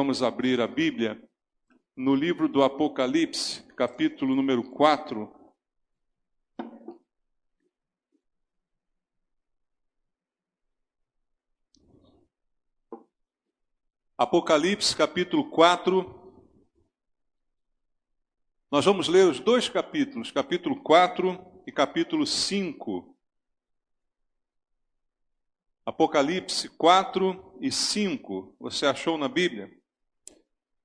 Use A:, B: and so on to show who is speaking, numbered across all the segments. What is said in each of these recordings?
A: vamos abrir a Bíblia no livro do Apocalipse, capítulo número 4. Apocalipse, capítulo 4. Nós vamos ler os dois capítulos, capítulo 4 e capítulo 5. Apocalipse 4 e 5. Você achou na Bíblia?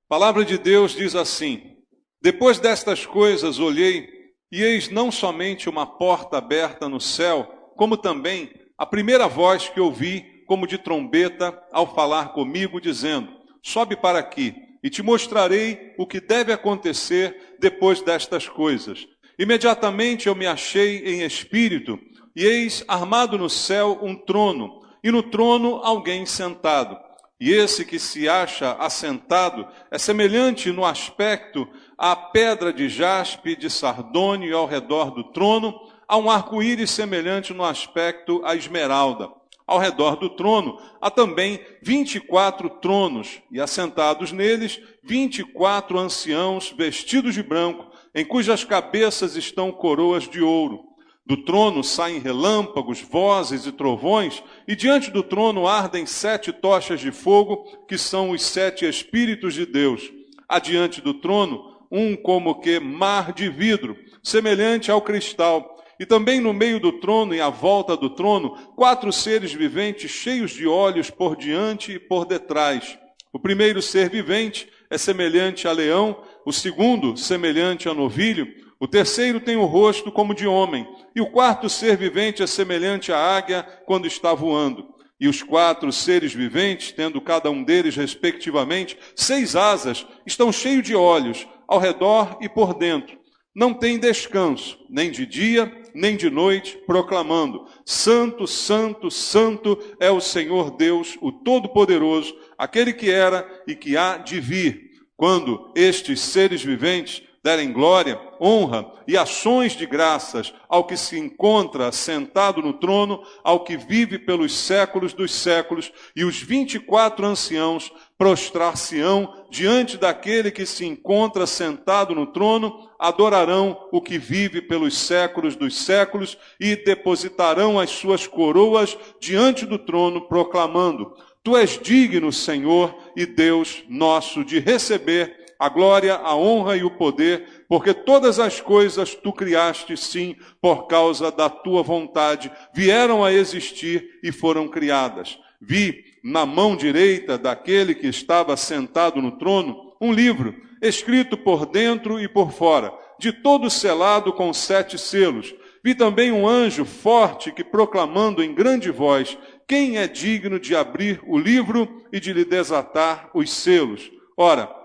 A: A palavra de Deus diz assim: Depois destas coisas olhei, e eis não somente uma porta aberta no céu, como também a primeira voz que ouvi, como de trombeta, ao falar comigo, dizendo: Sobe para aqui, e te mostrarei o que deve acontecer depois destas coisas. Imediatamente eu me achei em espírito, e eis armado no céu um trono, e no trono alguém sentado. E esse que se acha assentado é semelhante no aspecto à pedra de jaspe e de sardônio, e ao redor do trono há um arco-íris semelhante no aspecto à esmeralda. Ao redor do trono há também 24 tronos, e assentados neles 24 anciãos vestidos de branco, em cujas cabeças estão coroas de ouro. Do trono saem relâmpagos, vozes e trovões, e diante do trono ardem 7 tochas de fogo, que são os 7 Espíritos de Deus. Adiante do trono, um como que mar de vidro, semelhante ao cristal. E também no meio do trono e à volta do trono, 4 seres viventes cheios de olhos por diante e por detrás. O primeiro ser vivente é semelhante a leão, o segundo semelhante a novilho, o terceiro tem o rosto como de homem, e o quarto ser vivente é semelhante à águia quando está voando. E os 4 seres viventes, tendo cada um deles, respectivamente, 6 asas, estão cheios de olhos, ao redor e por dentro. Não tem descanso, nem de dia, nem de noite, proclamando: Santo, Santo, Santo é o Senhor Deus, o Todo-Poderoso, aquele que era e que há de vir. Quando estes seres viventes derem glória, honra e ações de graças ao que se encontra sentado no trono, ao que vive pelos séculos dos séculos, e os 24 anciãos prostrar-se-ão diante daquele que se encontra sentado no trono, adorarão o que vive pelos séculos dos séculos e depositarão as suas coroas diante do trono, proclamando: Tu és digno, Senhor e Deus nosso, de receber a glória, a honra e o poder, porque todas as coisas tu criaste, sim, por causa da tua vontade, vieram a existir e foram criadas. Vi na mão direita daquele que estava sentado no trono um livro, escrito por dentro e por fora, de todo selado com 7 selos. Vi também um anjo forte que, proclamando em grande voz: Quem é digno de abrir o livro e de lhe desatar os selos? Ora,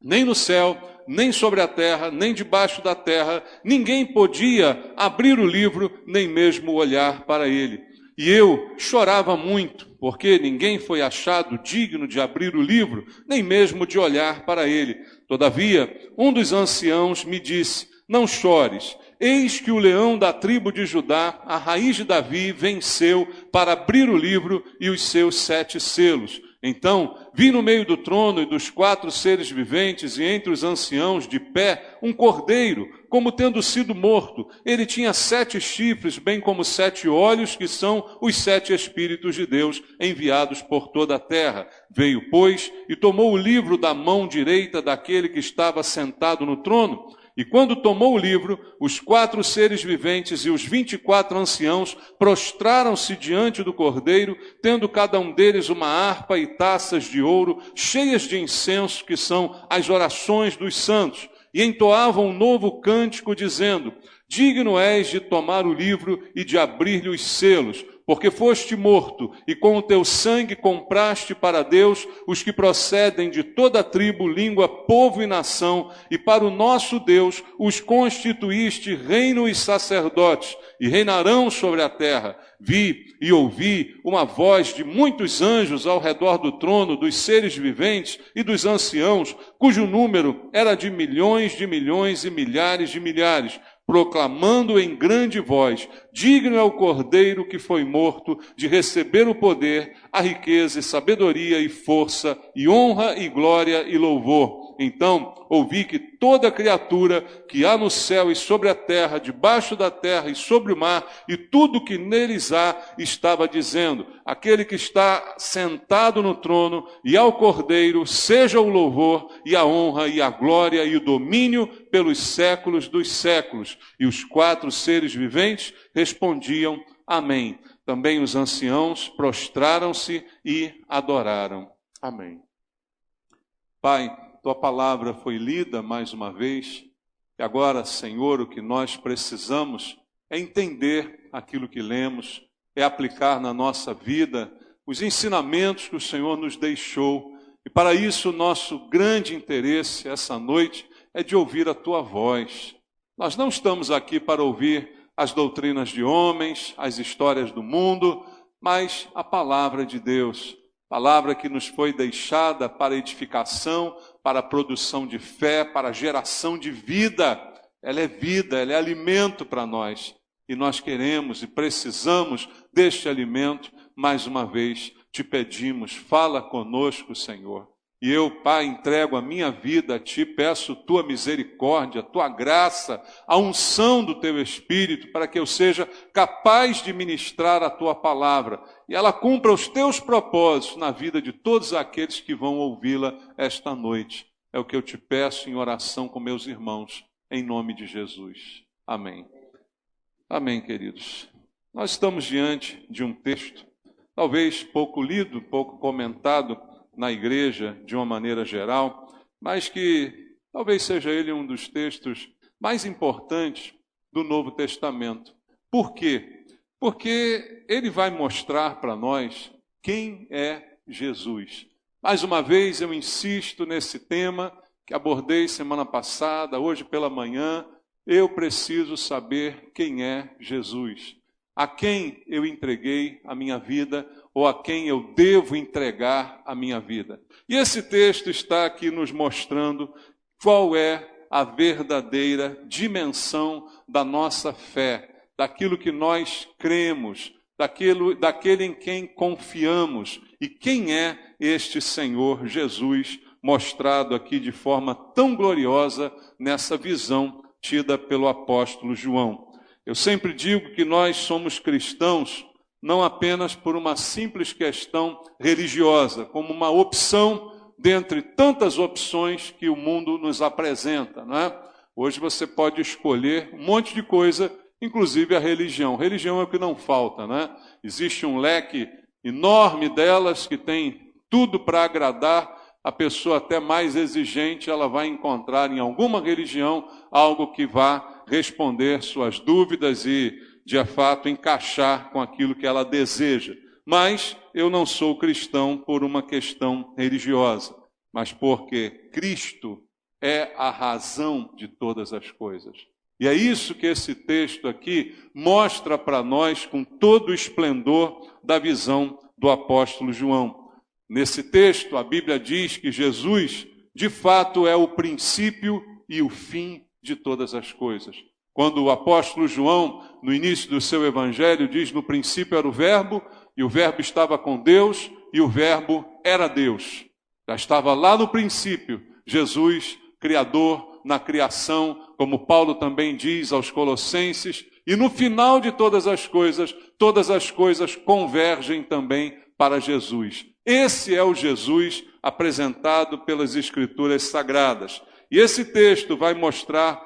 A: nem no céu, nem sobre a terra, nem debaixo da terra, ninguém podia abrir o livro, nem mesmo olhar para ele. E eu chorava muito, porque ninguém foi achado digno de abrir o livro, nem mesmo de olhar para ele. Todavia, um dos anciãos me disse: Não chores, eis que o leão da tribo de Judá, a raiz de Davi, venceu para abrir o livro e os seus 7 selos. Então vi no meio do trono e dos 4 seres viventes e entre os anciãos de pé um cordeiro, como tendo sido morto. Ele tinha 7 chifres, bem como 7 olhos, que são os 7 Espíritos de Deus enviados por toda a terra. Veio, pois, e tomou o livro da mão direita daquele que estava sentado no trono. E quando tomou o livro, os 4 seres viventes e os 24 anciãos prostraram-se diante do cordeiro, tendo cada um deles uma harpa e taças de ouro, cheias de incenso, que são as orações dos santos, e entoavam um novo cântico, dizendo: Digno és de tomar o livro e de abrir-lhe os selos, porque foste morto, e com o teu sangue compraste para Deus os que procedem de toda tribo, língua, povo e nação, e para o nosso Deus os constituíste reino e sacerdotes, e reinarão sobre a terra. Vi e ouvi uma voz de muitos anjos ao redor do trono, dos seres viventes e dos anciãos, cujo número era de milhões e milhares de milhares, proclamando em grande voz: digno é o Cordeiro que foi morto de receber o poder, a riqueza e sabedoria e força e honra e glória e louvor. Então ouvi que toda criatura que há no céu e sobre a terra, debaixo da terra e sobre o mar, e tudo que neles há, estava dizendo: aquele que está sentado no trono e ao Cordeiro, seja o louvor e a honra e a glória e o domínio pelos séculos dos séculos. E os 4 seres viventes respondiam: amém. Também os anciãos prostraram-se e adoraram. Amém. Pai, tua palavra foi lida mais uma vez, e agora, Senhor, o que nós precisamos é entender aquilo que lemos, é aplicar na nossa vida os ensinamentos que o Senhor nos deixou. E para isso, o nosso grande interesse essa noite é de ouvir a tua voz. Nós não estamos aqui para ouvir as doutrinas de homens, as histórias do mundo, mas a palavra de Deus, palavra que nos foi deixada para edificação, para a produção de fé, para a geração de vida. Ela é vida, ela é alimento para nós. E nós queremos e precisamos deste alimento. Mais uma vez te pedimos, fala conosco, Senhor. E eu, Pai, entrego a minha vida a Ti, peço Tua misericórdia, Tua graça, a unção do Teu Espírito, para que eu seja capaz de ministrar a Tua palavra e ela cumpra os Teus propósitos na vida de todos aqueles que vão ouvi-la esta noite. É o que eu te peço em oração com meus irmãos, em nome de Jesus. Amém. Amém, queridos. Nós estamos diante de um texto, talvez pouco lido, pouco comentado na igreja de uma maneira geral, mas que talvez seja ele um dos textos mais importantes do Novo Testamento. Por quê? Porque ele vai mostrar para nós quem é Jesus. Mais uma vez eu insisto nesse tema que abordei semana passada, hoje pela manhã. Eu preciso saber quem é Jesus, a quem eu entreguei a minha vida, ou a quem eu devo entregar a minha vida. E esse texto está aqui nos mostrando qual é a verdadeira dimensão da nossa fé, daquilo que nós cremos, daquele em quem confiamos. E quem é este Senhor Jesus, mostrado aqui de forma tão gloriosa nessa visão tida pelo apóstolo João. Eu sempre digo que nós somos cristãos não apenas por uma simples questão religiosa, como uma opção dentre tantas opções que o mundo nos apresenta, não é? Hoje você pode escolher um monte de coisa, inclusive a religião. Religião é o que não falta, né? Existe um leque enorme delas que tem tudo para agradar a pessoa até mais exigente. Ela vai encontrar em alguma religião algo que vá responder suas dúvidas e, de fato, encaixar com aquilo que ela deseja. Mas eu não sou cristão por uma questão religiosa, mas porque Cristo é a razão de todas as coisas. E é isso que esse texto aqui mostra para nós com todo o esplendor da visão do apóstolo João. Nesse texto, a Bíblia diz que Jesus, de fato, é o princípio e o fim de todas as coisas. Quando o apóstolo João, no início do seu evangelho, diz: no princípio era o verbo, e o verbo estava com Deus, e o verbo era Deus. Já estava lá no princípio, Jesus, Criador, na criação, como Paulo também diz aos Colossenses, e no final de todas as coisas convergem também para Jesus. Esse é o Jesus apresentado pelas Escrituras Sagradas. E esse texto vai mostrar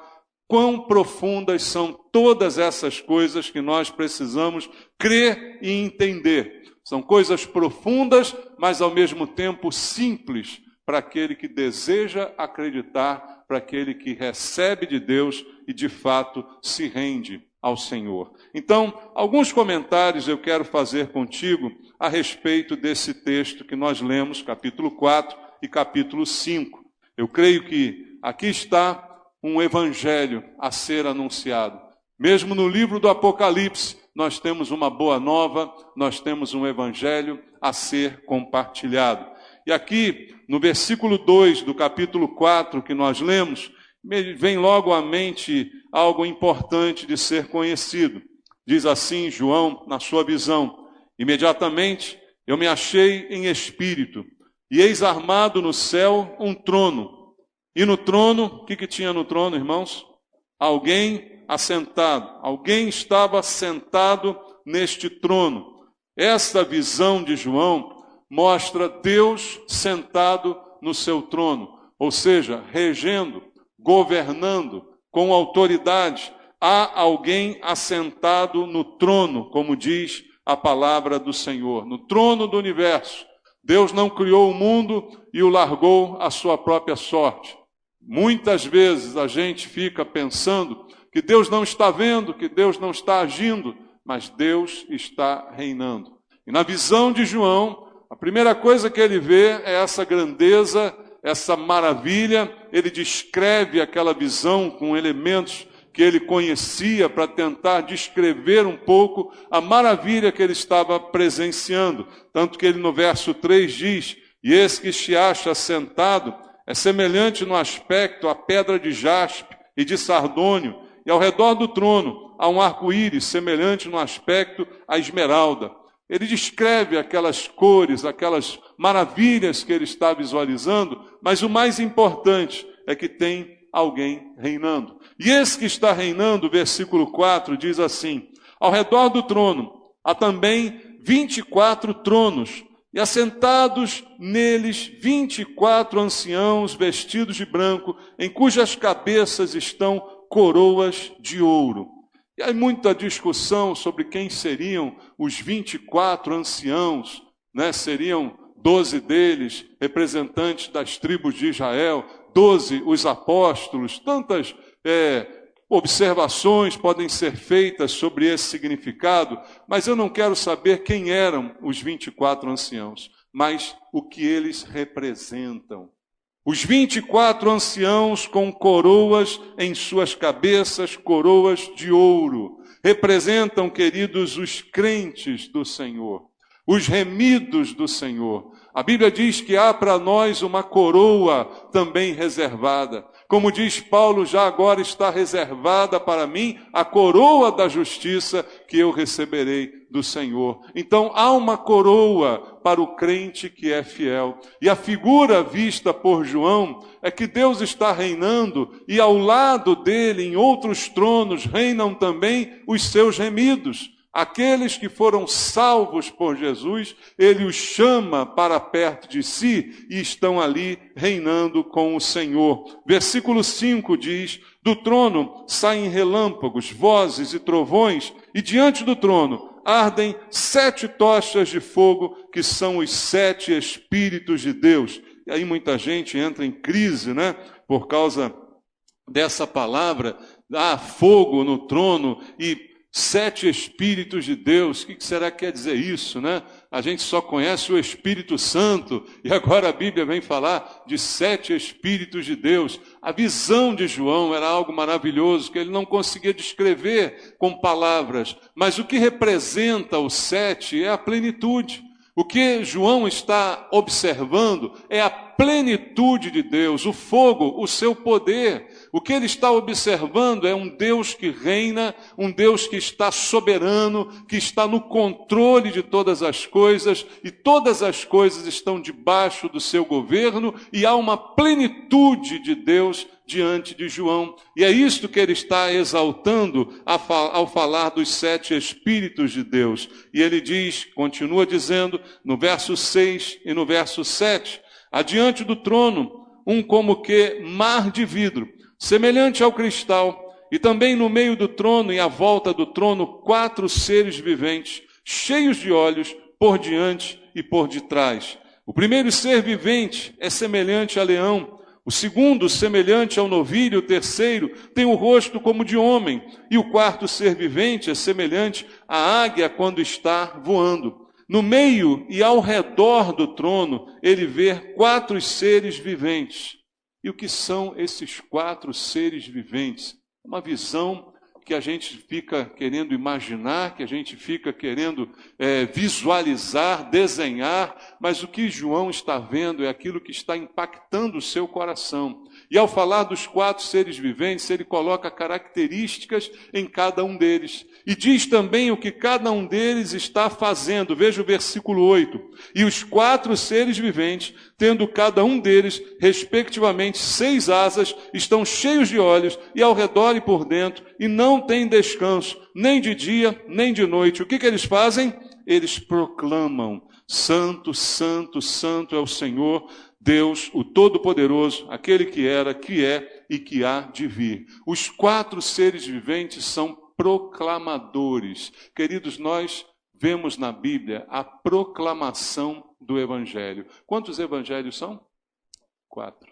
A: quão profundas são todas essas coisas que nós precisamos crer e entender. São coisas profundas, mas ao mesmo tempo simples, para aquele que deseja acreditar, para aquele que recebe de Deus e de fato se rende ao Senhor. Então, alguns comentários eu quero fazer contigo a respeito desse texto que nós lemos, capítulo 4 e capítulo 5. Eu creio que aqui está um evangelho a ser anunciado. Mesmo no livro do Apocalipse, nós temos uma boa nova, nós temos um evangelho a ser compartilhado. E aqui, no versículo 2 do capítulo 4 que nós lemos, me vem logo à mente algo importante de ser conhecido. Diz assim João na sua visão: imediatamente eu me achei em espírito, e eis armado no céu um trono. E no trono, o que tinha no trono, irmãos? Alguém assentado. Alguém estava sentado neste trono. Esta visão de João mostra Deus sentado no seu trono, ou seja, regendo, governando, com autoridade. Há alguém assentado no trono, como diz a palavra do Senhor, no trono do universo. Deus não criou o mundo e o largou à sua própria sorte. Muitas vezes a gente fica pensando que Deus não está vendo, que Deus não está agindo, mas Deus está reinando. E na visão de João, a primeira coisa que ele vê é essa grandeza, essa maravilha. Ele descreve aquela visão com elementos que ele conhecia para tentar descrever um pouco a maravilha que ele estava presenciando. Tanto que ele no verso 3 diz: e esse que se acha sentado é semelhante no aspecto à pedra de jaspe e de sardônio, e ao redor do trono há um arco-íris semelhante no aspecto à esmeralda. Ele descreve aquelas cores, aquelas maravilhas que ele está visualizando, mas o mais importante é que tem alguém reinando. E esse que está reinando, versículo 4, diz assim: ao redor do trono há também 24 tronos, e assentados neles 24 anciãos vestidos de branco, em cujas cabeças estão coroas de ouro. E há muita discussão sobre quem seriam os 24 anciãos, né? Seriam 12 deles representantes das tribos de Israel, 12 os apóstolos. Tantas observações podem ser feitas sobre esse significado, mas eu não quero saber quem eram os 24 anciãos, mas o que eles representam. Os 24 anciãos com coroas em suas cabeças, coroas de ouro, representam, queridos, os crentes do Senhor, os remidos do Senhor. A Bíblia diz que há para nós uma coroa também reservada. Como diz Paulo, já agora está reservada para mim a coroa da justiça que eu receberei do Senhor. Então há uma coroa para o crente que é fiel. E a figura vista por João é que Deus está reinando e ao lado dele, em outros tronos, reinam também os seus remidos. Aqueles que foram salvos por Jesus, ele os chama para perto de si e estão ali reinando com o Senhor. Versículo 5 diz: do trono saem relâmpagos, vozes e trovões, e diante do trono ardem 7 tochas de fogo, que são os 7 Espíritos de Deus. E aí muita gente entra em crise, né? Por causa dessa palavra, fogo no trono e 7 Espíritos de Deus. O que será que quer dizer isso, né? A gente só conhece o Espírito Santo e agora a Bíblia vem falar de 7 Espíritos de Deus. A visão de João era algo maravilhoso que ele não conseguia descrever com palavras, mas o que representa o 7 é a plenitude. O que João está observando é a plenitude de Deus, o fogo, o seu poder. O que ele está observando é um Deus que reina, um Deus que está soberano, que está no controle de todas as coisas, e todas as coisas estão debaixo do seu governo, e há uma plenitude de Deus diante de João. E é isto que ele está exaltando ao falar dos 7 Espíritos de Deus. E ele diz, continua dizendo, no verso 6 e no verso 7, adiante do trono, um como que mar de vidro, semelhante ao cristal, e também no meio do trono e à volta do trono 4 seres viventes, cheios de olhos por diante e por detrás. O primeiro ser vivente é semelhante a leão, o segundo semelhante ao novilho, o terceiro tem o rosto como de homem, e o quarto ser vivente é semelhante à águia quando está voando. No meio e ao redor do trono, ele vê 4 seres viventes. E o que são esses 4 seres viventes? Uma visão que a gente fica querendo imaginar, que a gente fica querendo visualizar, desenhar, mas o que João está vendo é aquilo que está impactando o seu coração. E ao falar dos 4 seres viventes, ele coloca características em cada um deles. E diz também o que cada um deles está fazendo. Veja o versículo 8. E os 4 seres viventes, tendo cada um deles, respectivamente, 6 asas, estão cheios de olhos, e ao redor e por dentro, e não têm descanso, nem de dia, nem de noite. O que eles fazem? Eles proclamam: Santo, Santo, Santo é o Senhor, Deus, o Todo-Poderoso, aquele que era, que é e que há de vir. Os 4 seres viventes são proclamadores. Queridos, nós vemos na Bíblia a proclamação do Evangelho. Quantos evangelhos são? 4.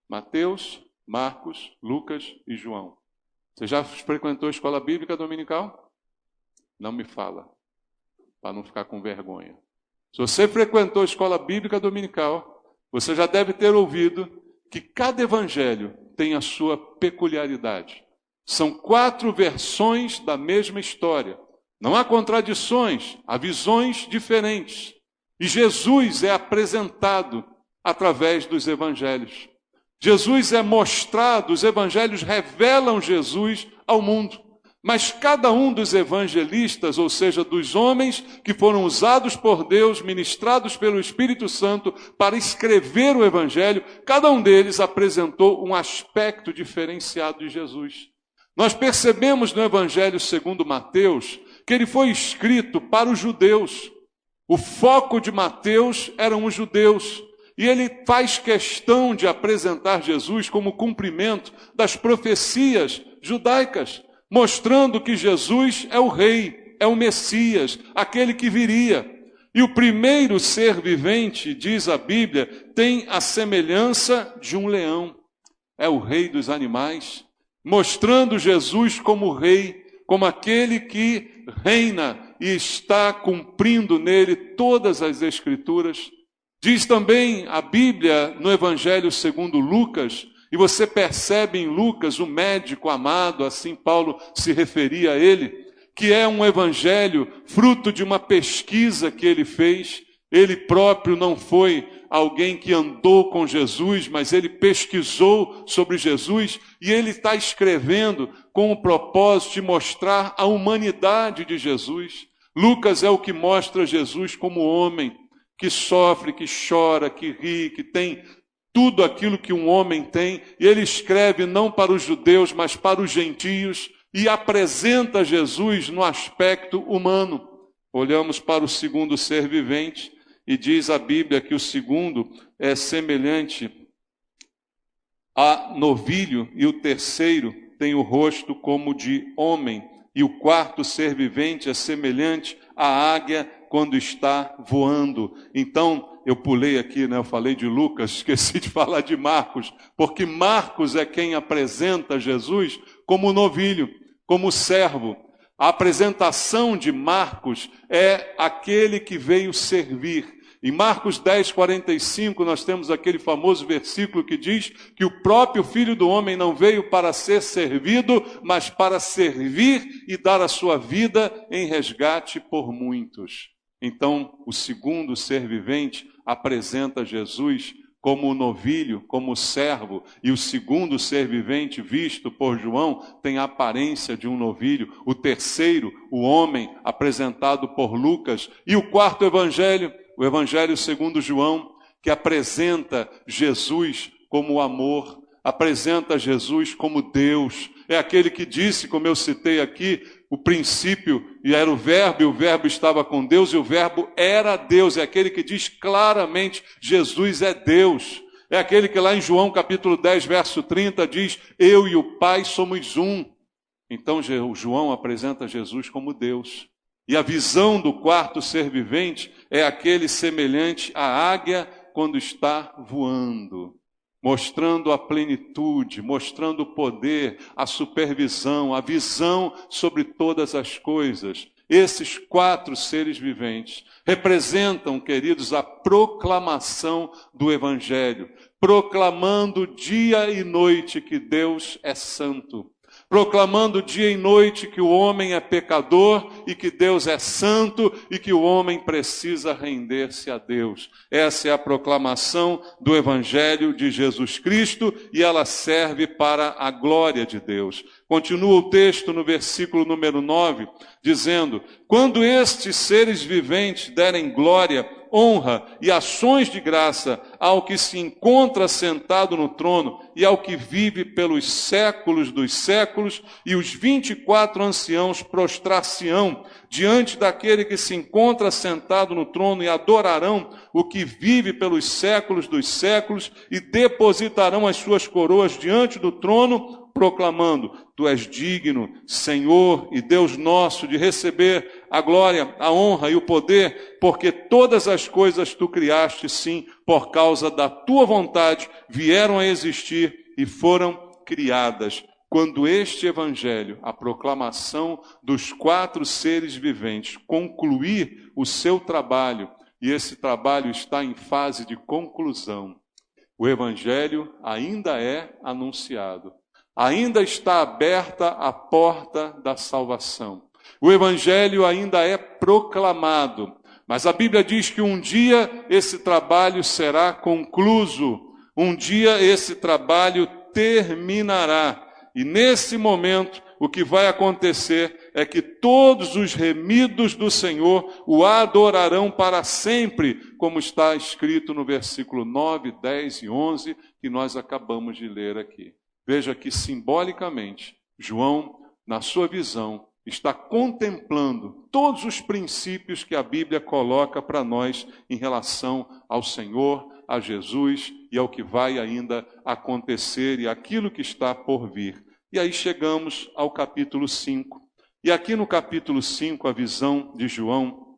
A: Mateus, Marcos, Lucas e João. Você já frequentou a escola bíblica dominical? Não me fala, para não ficar com vergonha. Se você frequentou a escola bíblica dominical, você já deve ter ouvido que cada evangelho tem a sua peculiaridade. São 4 versões da mesma história. Não há contradições, há visões diferentes. E Jesus é apresentado através dos evangelhos. Jesus é mostrado, os evangelhos revelam Jesus ao mundo. Mas cada um dos evangelistas, ou seja, dos homens que foram usados por Deus, ministrados pelo Espírito Santo para escrever o evangelho, cada um deles apresentou um aspecto diferenciado de Jesus. Nós percebemos no evangelho segundo Mateus que ele foi escrito para os judeus. O foco de Mateus eram os judeus. E ele faz questão de apresentar Jesus como cumprimento das profecias judaicas, mostrando que Jesus é o rei, é o Messias, aquele que viria. E o primeiro ser vivente, diz a Bíblia, tem a semelhança de um leão. É o rei dos animais, mostrando Jesus como rei, como aquele que reina e está cumprindo nele todas as Escrituras. Diz também a Bíblia no Evangelho segundo Lucas, e você percebe em Lucas o médico amado, assim Paulo se referia a ele, que é um evangelho fruto de uma pesquisa que ele fez. Ele próprio não foi alguém que andou com Jesus, mas ele pesquisou sobre Jesus e ele está escrevendo com o propósito de mostrar a humanidade de Jesus. Lucas é o que mostra Jesus como homem, que sofre, que chora, que ri, que tem tudo aquilo que um homem tem, e ele escreve não para os judeus, mas para os gentios, e apresenta Jesus no aspecto humano. Olhamos para o segundo ser vivente, e diz a Bíblia que o segundo é semelhante a novilho, e o terceiro tem o rosto como de homem, e o quarto ser vivente é semelhante à águia quando está voando. Então, eu pulei aqui, né? Eu falei de Lucas, esqueci de falar de Marcos, porque Marcos é quem apresenta Jesus como novilho, como servo. A apresentação de Marcos é aquele que veio servir. Em Marcos 10:45, nós temos aquele famoso versículo que diz que o próprio Filho do Homem não veio para ser servido, mas para servir e dar a sua vida em resgate por muitos. Então, o segundo ser vivente apresenta Jesus como o novilho, como o servo, e o segundo ser vivente visto por João tem a aparência de um novilho. O terceiro, o homem, apresentado por Lucas. E o quarto evangelho, o evangelho segundo João, que apresenta Jesus como o amor, apresenta Jesus como Deus. É aquele que disse, como eu citei aqui, o princípio, e era o verbo estava com Deus, e o verbo era Deus. É aquele que diz claramente, Jesus é Deus. É aquele que lá em João capítulo 10, verso 30, diz, eu e o Pai somos um. Então João apresenta Jesus como Deus. E a visão do quarto ser vivente é aquele semelhante à águia quando está voando, mostrando a plenitude, mostrando o poder, a supervisão, a visão sobre todas as coisas. Esses 4 seres viventes representam, queridos, a proclamação do Evangelho, proclamando dia e noite que Deus é santo, proclamando dia e noite que o homem é pecador e que Deus é santo e que o homem precisa render-se a Deus. Essa é a proclamação do Evangelho de Jesus Cristo e ela serve para a glória de Deus. Continua o texto no versículo número 9, dizendo: quando estes seres viventes derem glória, honra e ações de graça ao que se encontra sentado no trono e ao que vive pelos séculos dos séculos, e os 24 anciãos prostrar-se-ão diante daquele que se encontra sentado no trono e adorarão o que vive pelos séculos dos séculos e depositarão as suas coroas diante do trono, proclamando: Tu és digno, Senhor e Deus nosso, de receber a glória, a honra e o poder, porque todas as coisas Tu criaste, sim, por causa da Tua vontade, vieram a existir e foram criadas. Quando este evangelho, a proclamação dos 4 seres viventes, concluir o seu trabalho, e esse trabalho está em fase de conclusão, o evangelho ainda é anunciado. Ainda está aberta a porta da salvação. O evangelho ainda é proclamado, mas a Bíblia diz que um dia esse trabalho será concluído, um dia esse trabalho terminará. E nesse momento, o que vai acontecer é que todos os remidos do Senhor o adorarão para sempre, como está escrito no versículo 9, 10 e 11, que nós acabamos de ler aqui. Veja que simbolicamente, João, na sua visão, está contemplando todos os princípios que a Bíblia coloca para nós em relação ao Senhor, a Jesus e ao que vai ainda acontecer e aquilo que está por vir. E aí chegamos ao capítulo 5. E aqui no capítulo 5, a visão de João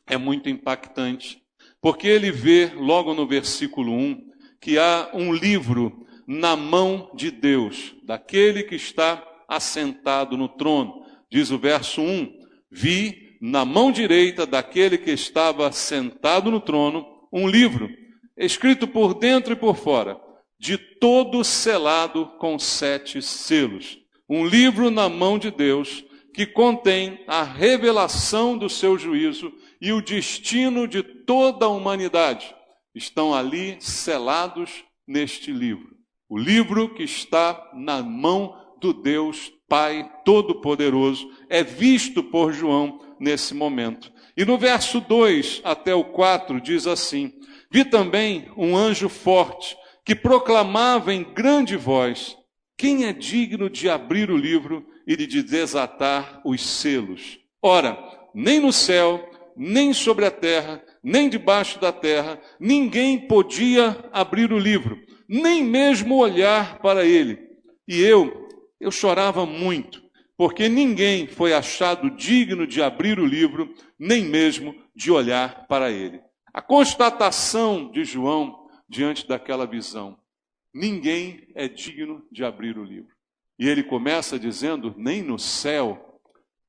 A: é muito impactante, porque ele vê logo no versículo 1 que há um livro na mão de Deus, daquele que está assentado no trono. Diz o verso 1, vi na mão direita daquele que estava sentado no trono um livro, escrito por dentro e por fora, de todo selado com 7 selos. Um livro na mão de Deus que contém a revelação do seu juízo e o destino de toda a humanidade. Estão ali selados neste livro. O livro que está na mão do Deus Pai Todo-Poderoso é visto por João nesse momento. E no verso 2 até o 4 diz assim: vi também um anjo forte que proclamava em grande voz: quem é digno de abrir o livro e de desatar os selos? Ora, nem no céu, nem sobre a terra, nem debaixo da terra, ninguém podia abrir o livro, nem mesmo olhar para ele. E eu chorava muito, porque ninguém foi achado digno de abrir o livro, nem mesmo de olhar para ele. A constatação de João diante daquela visão: ninguém é digno de abrir o livro. E ele começa dizendo: nem no céu,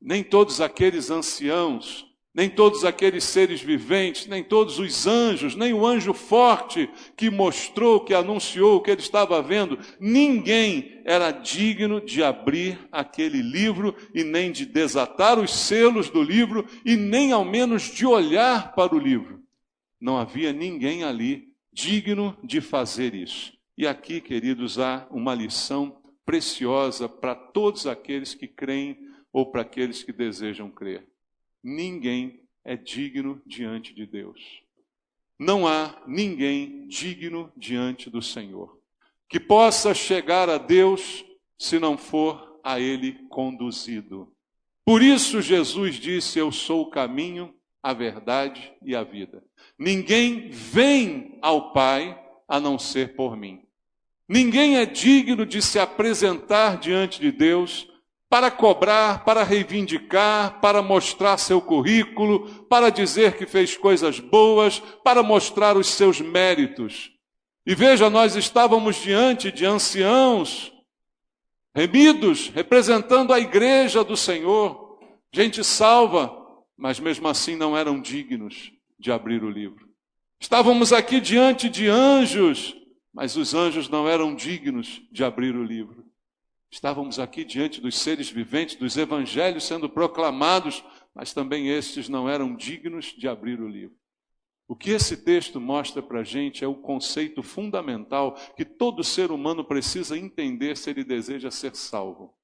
A: nem todos aqueles anciãos, nem todos aqueles seres viventes, nem todos os anjos, nem o anjo forte que mostrou, que anunciou o que ele estava vendo, ninguém era digno de abrir aquele livro e nem de desatar os selos do livro e nem ao menos de olhar para o livro. Não havia ninguém ali digno de fazer isso. E aqui, queridos, há uma lição preciosa para todos aqueles que creem ou para aqueles que desejam crer. Ninguém é digno diante de Deus. Não há ninguém digno diante do Senhor que possa chegar a Deus se não for a Ele conduzido. Por isso Jesus disse: eu sou o caminho, a verdade e a vida. Ninguém vem ao Pai a não ser por mim. Ninguém é digno de se apresentar diante de Deus para cobrar, para reivindicar, para mostrar seu currículo, para dizer que fez coisas boas, para mostrar os seus méritos. E veja, nós estávamos diante de anciãos remidos, representando a igreja do Senhor, gente salva, mas mesmo assim não eram dignos de abrir o livro. Estávamos aqui diante de anjos, mas os anjos não eram dignos de abrir o livro. Estávamos aqui diante dos seres viventes, dos evangelhos sendo proclamados, mas também estes não eram dignos de abrir o livro. O que esse texto mostra para a gente é o conceito fundamental que todo ser humano precisa entender se ele deseja ser salvo.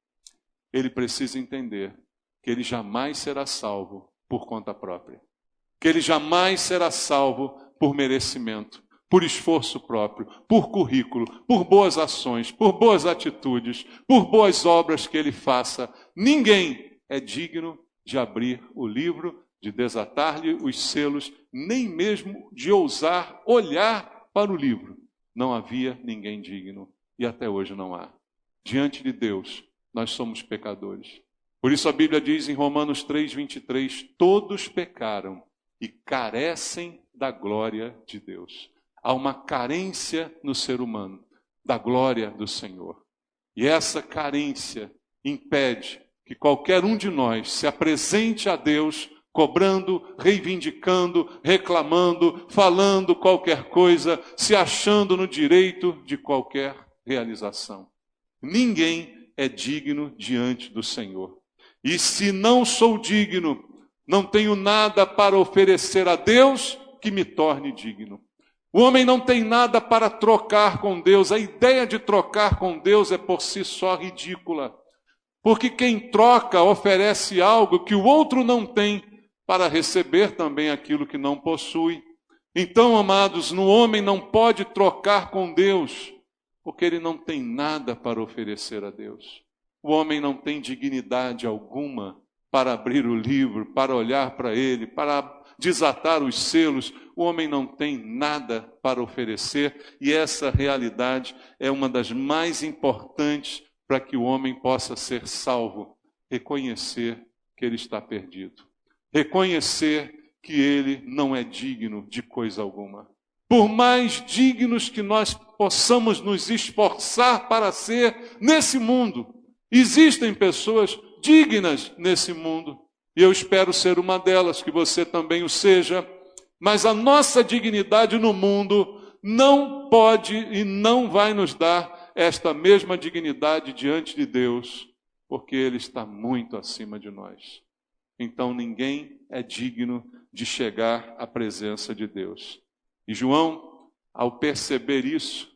A: Ele precisa entender que ele jamais será salvo por conta própria. Que ele jamais será salvo por merecimento, por esforço próprio, por currículo, por boas ações, por boas atitudes, por boas obras que ele faça. Ninguém é digno de abrir o livro, de desatar-lhe os selos, nem mesmo de ousar olhar para o livro. Não havia ninguém digno e até hoje não há. Diante de Deus, nós somos pecadores. Por isso a Bíblia diz em Romanos 3:23, todos pecaram e carecem da glória de Deus. Há uma carência no ser humano da glória do Senhor. E essa carência impede que qualquer um de nós se apresente a Deus cobrando, reivindicando, reclamando, falando qualquer coisa, se achando no direito de qualquer realização. Ninguém é digno diante do Senhor. E se não sou digno, não tenho nada para oferecer a Deus que me torne digno. O homem não tem nada para trocar com Deus. A ideia de trocar com Deus é por si só ridícula. Porque quem troca oferece algo que o outro não tem para receber também aquilo que não possui. Então, amados, o homem não pode trocar com Deus, porque ele não tem nada para oferecer a Deus. O homem não tem dignidade alguma para abrir o livro, para olhar para ele, para desatar os selos. O homem não tem nada para oferecer e essa realidade é uma das mais importantes para que o homem possa ser salvo. Reconhecer que ele está perdido. Reconhecer que ele não é digno de coisa alguma. Por mais dignos que nós possamos nos esforçar para ser nesse mundo, existem pessoas dignas nesse mundo. E eu espero ser uma delas, que você também o seja. Mas a nossa dignidade no mundo não pode e não vai nos dar esta mesma dignidade diante de Deus, porque Ele está muito acima de nós. Então ninguém é digno de chegar à presença de Deus. E João, ao perceber isso,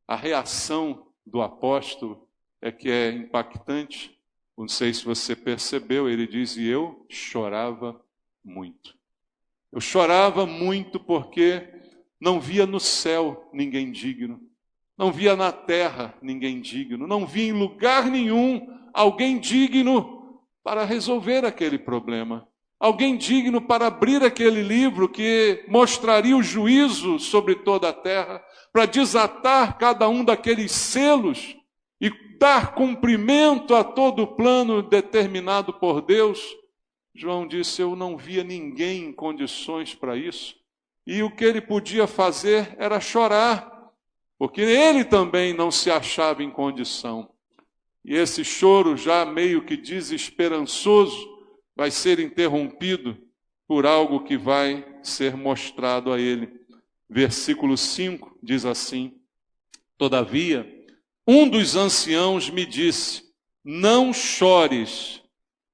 A: a reação do apóstolo é que é impactante. Não sei se você percebeu, ele diz, e eu chorava muito. Eu chorava muito porque não via no céu ninguém digno, não via na terra ninguém digno, não via em lugar nenhum alguém digno para resolver aquele problema. Alguém digno para abrir aquele livro que mostraria o juízo sobre toda a terra, para desatar cada um daqueles selos e dar cumprimento a todo o plano determinado por Deus. João disse, eu não via ninguém em condições para isso. E o que ele podia fazer era chorar, porque ele também não se achava em condição. E esse choro já meio que desesperançoso vai ser interrompido por algo que vai ser mostrado a ele. Versículo 5 diz assim, todavia, um dos anciãos me disse, não chores,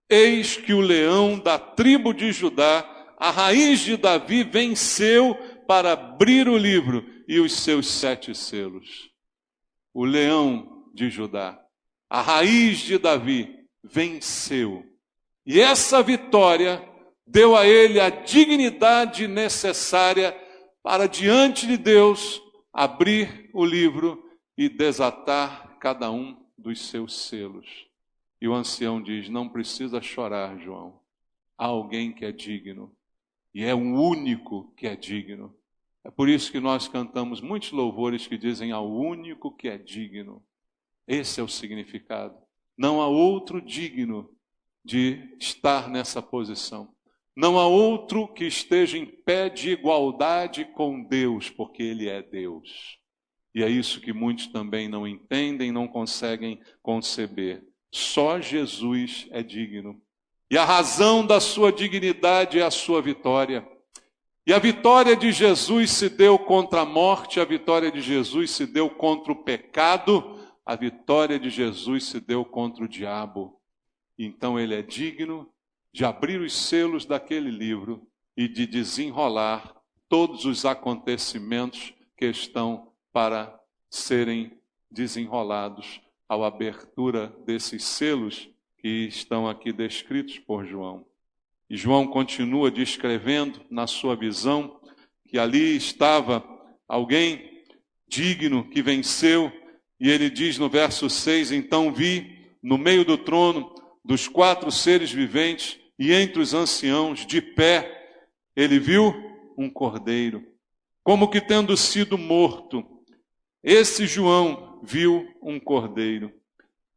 A: eis que o leão da tribo de Judá, a raiz de Davi, venceu para abrir o livro e os seus 7 selos. O leão de Judá, a raiz de Davi, venceu. E essa vitória deu a ele a dignidade necessária para, diante de Deus, abrir o livro e desatar cada um dos seus selos. E o ancião diz, não precisa chorar, João. Há alguém que é digno. E é o único que é digno. É por isso que nós cantamos muitos louvores que dizem ao único que é digno. Esse é o significado. Não há outro digno de estar nessa posição. Não há outro que esteja em pé de igualdade com Deus, porque Ele é Deus. E é isso que muitos também não entendem, não conseguem conceber. Só Jesus é digno. E a razão da sua dignidade é a sua vitória. E a vitória de Jesus se deu contra a morte, a vitória de Jesus se deu contra o pecado, a vitória de Jesus se deu contra o diabo. Então ele é digno de abrir os selos daquele livro e de desenrolar todos os acontecimentos que estão para serem desenrolados à abertura desses selos que estão aqui descritos por João. E João continua descrevendo na sua visão que ali estava alguém digno que venceu, e ele diz no verso 6, então vi no meio do trono dos 4 seres viventes e entre os anciãos de pé, ele viu um cordeiro, como que tendo sido morto. Esse João viu um cordeiro.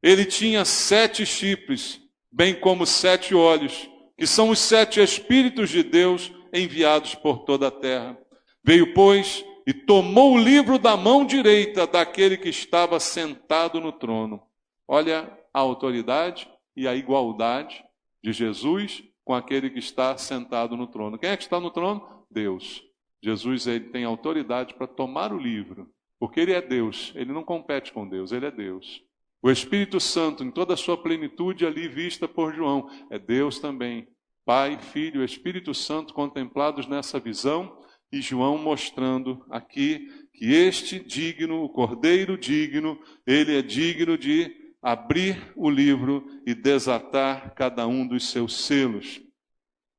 A: Ele tinha 7 chifres, bem como 7 olhos, que são os 7 Espíritos de Deus enviados por toda a terra. Veio, pois, e tomou o livro da mão direita daquele que estava sentado no trono. Olha a autoridade e a igualdade de Jesus com aquele que está sentado no trono. Quem é que está no trono? Deus. Jesus, ele tem autoridade para tomar o livro, porque ele é Deus, ele não compete com Deus, ele é Deus. O Espírito Santo, em toda a sua plenitude ali vista por João, é Deus também. Pai, Filho, Espírito Santo contemplados nessa visão, e João mostrando aqui que este digno, o Cordeiro digno, ele é digno de abrir o livro e desatar cada um dos seus selos.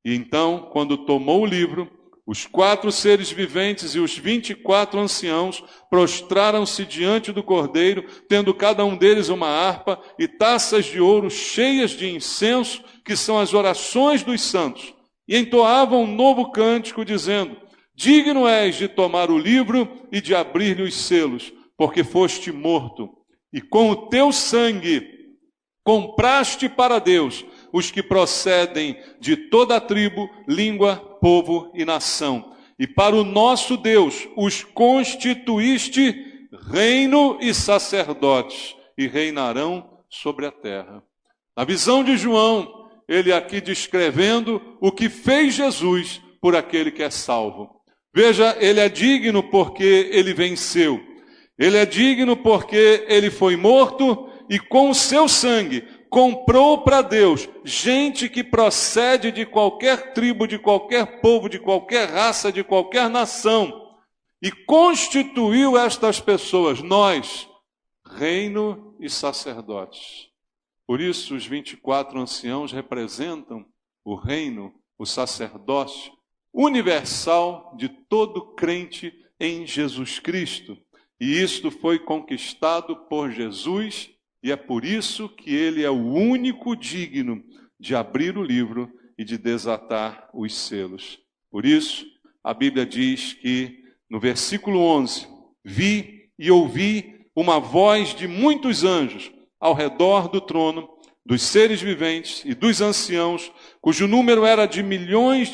A: E então, quando tomou o livro, os 4 seres viventes e os 24 anciãos prostraram-se diante do Cordeiro, tendo cada um deles uma harpa e taças de ouro cheias de incenso, que são as orações dos santos. E entoavam um novo cântico, dizendo: digno és de tomar o livro e de abrir-lhe os selos, porque foste morto, e com o teu sangue compraste para Deus os que procedem de toda a tribo, língua, povo e nação. E para o nosso Deus os constituíste reino e sacerdotes, e reinarão sobre a terra. A visão de João, ele aqui descrevendo o que fez Jesus por aquele que é salvo. Veja, ele é digno porque ele venceu. Ele é digno porque ele foi morto e com o seu sangue comprou para Deus gente que procede de qualquer tribo, de qualquer povo, de qualquer raça, de qualquer nação. E constituiu estas pessoas, nós, reino e sacerdotes. Por isso os 24 anciãos representam o reino, o sacerdócio universal de todo crente em Jesus Cristo. E isto foi conquistado por Jesus, e é por isso que ele é o único digno de abrir o livro e de desatar os selos. Por isso, a Bíblia diz que, no versículo 11, vi e ouvi uma voz de muitos anjos ao redor do trono, dos seres viventes e dos anciãos, cujo número era de milhões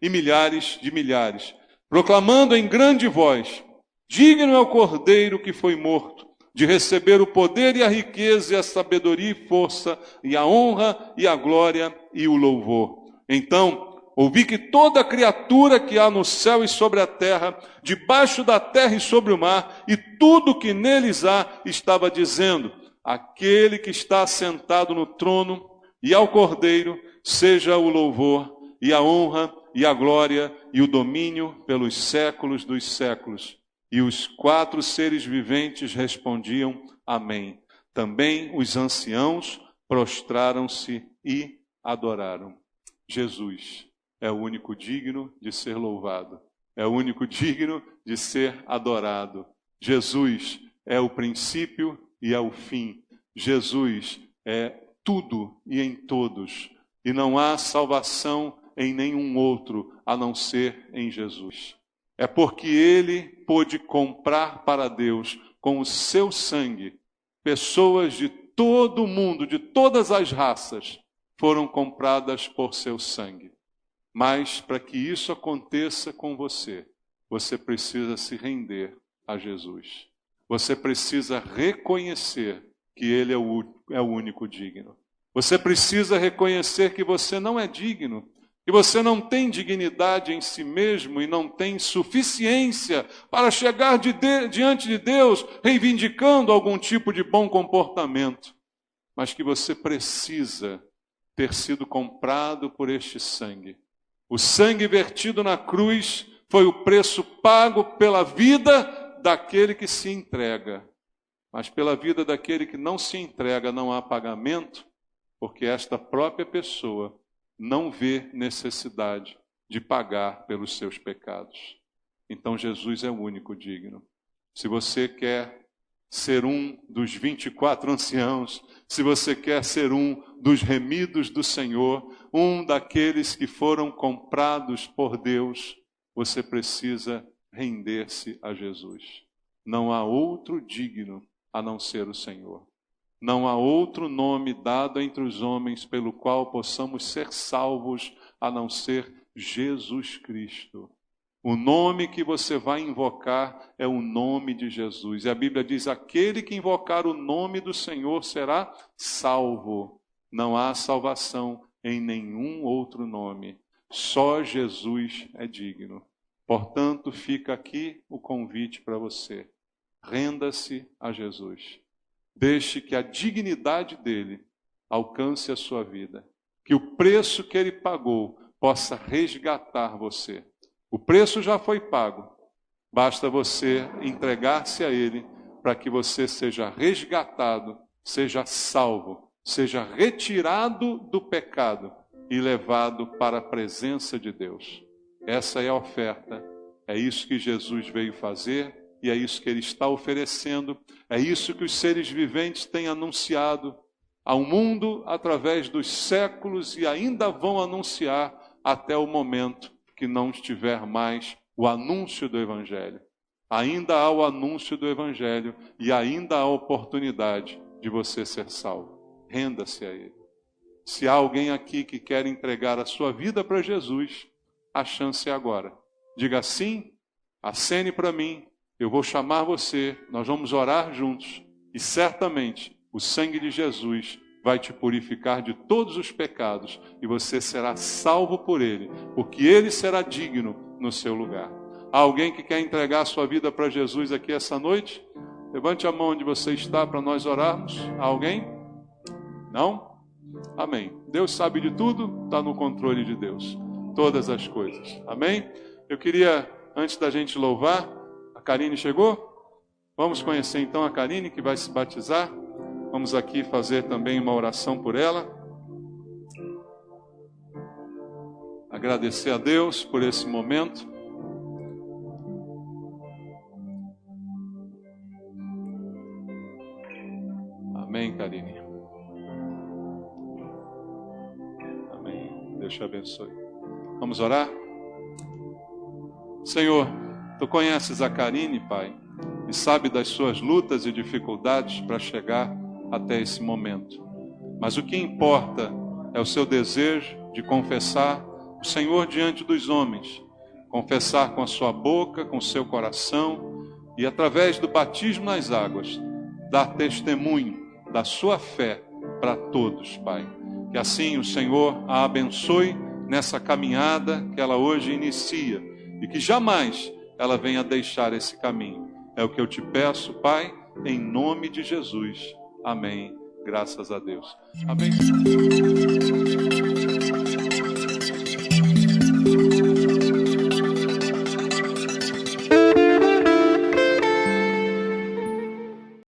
A: e milhares de milhares, proclamando em grande voz: digno é o Cordeiro que foi morto, de receber o poder e a riqueza e a sabedoria e força, e a honra e a glória e o louvor. Então, ouvi que toda criatura que há no céu e sobre a terra, debaixo da terra e sobre o mar, e tudo que neles há, estava dizendo: aquele que está sentado no trono e ao Cordeiro, seja o louvor e a honra e a glória e o domínio pelos séculos dos séculos. E os 4 seres viventes respondiam: amém. Também os anciãos prostraram-se e adoraram. Jesus é o único digno de ser louvado, é o único digno de ser adorado. Jesus é o princípio e é o fim. Jesus é tudo e em todos. E não há salvação em nenhum outro a não ser em Jesus. É porque ele pôde comprar para Deus com o seu sangue pessoas de todo o mundo, de todas as raças, foram compradas por seu sangue. Mas para que isso aconteça com você, você precisa se render a Jesus. Você precisa reconhecer que ele é o único digno. Você precisa reconhecer que você não é digno que você não tem dignidade em si mesmo e não tem suficiência para chegar diante de Deus reivindicando algum tipo de bom comportamento, mas que você precisa ter sido comprado por este sangue. O sangue vertido na cruz foi o preço pago pela vida daquele que se entrega. Mas pela vida daquele que não se entrega não há pagamento, porque esta própria pessoa não vê necessidade de pagar pelos seus pecados. Então Jesus é o único digno. Se você quer ser um dos 24 anciãos, se você quer ser um dos remidos do Senhor, um daqueles que foram comprados por Deus, você precisa render-se a Jesus. Não há outro digno a não ser o Senhor. Não há outro nome dado entre os homens pelo qual possamos ser salvos a não ser Jesus Cristo. O nome que você vai invocar é o nome de Jesus. E a Bíblia diz: aquele que invocar o nome do Senhor será salvo. Não há salvação em nenhum outro nome. Só Jesus é digno. Portanto, fica aqui o convite para você. Renda-se a Jesus. Deixe que a dignidade dele alcance a sua vida. Que o preço que ele pagou possa resgatar você. O preço já foi pago. Basta você entregar-se a ele para que você seja resgatado, seja salvo, seja retirado do pecado e levado para a presença de Deus. Essa é a oferta. É isso que Jesus veio fazer e é isso que ele está oferecendo. É isso que os seres viventes têm anunciado ao mundo através dos séculos e ainda vão anunciar até o momento que não estiver mais o anúncio do Evangelho. Ainda há o anúncio do Evangelho e ainda há a oportunidade de você ser salvo. Renda-se a ele. Se há alguém aqui que quer entregar a sua vida para Jesus, a chance é agora. Diga sim, acene para mim, eu vou chamar você, nós vamos orar juntos e certamente o sangue de Jesus vai te purificar de todos os pecados e você será salvo por ele, porque ele será digno no seu lugar. Há alguém que quer entregar a sua vida para Jesus aqui essa noite? Levante a mão onde você está para nós orarmos. Há alguém? Não? Amém. Deus sabe de tudo, está no controle de Deus. Todas as coisas. Amém? Eu queria, antes da gente louvar, a Karine chegou? Vamos conhecer então a Karine que vai se batizar. Vamos aqui fazer também uma oração por ela. Agradecer a Deus por esse momento. Amém, Karine. Amém. Deus te abençoe. Vamos orar? Senhor, Tu conheces a Karine, Pai, e sabe das suas lutas e dificuldades para chegar até esse momento. Mas o que importa é o seu desejo de confessar o Senhor diante dos homens, confessar com a sua boca, com o seu coração e através do batismo nas águas, dar testemunho da sua fé para todos, Pai. Que assim o Senhor a abençoe nessa caminhada que ela hoje inicia e que jamais ela venha deixar esse caminho. É o que eu te peço, Pai, em nome de Jesus. Amém. Graças a Deus. Amém.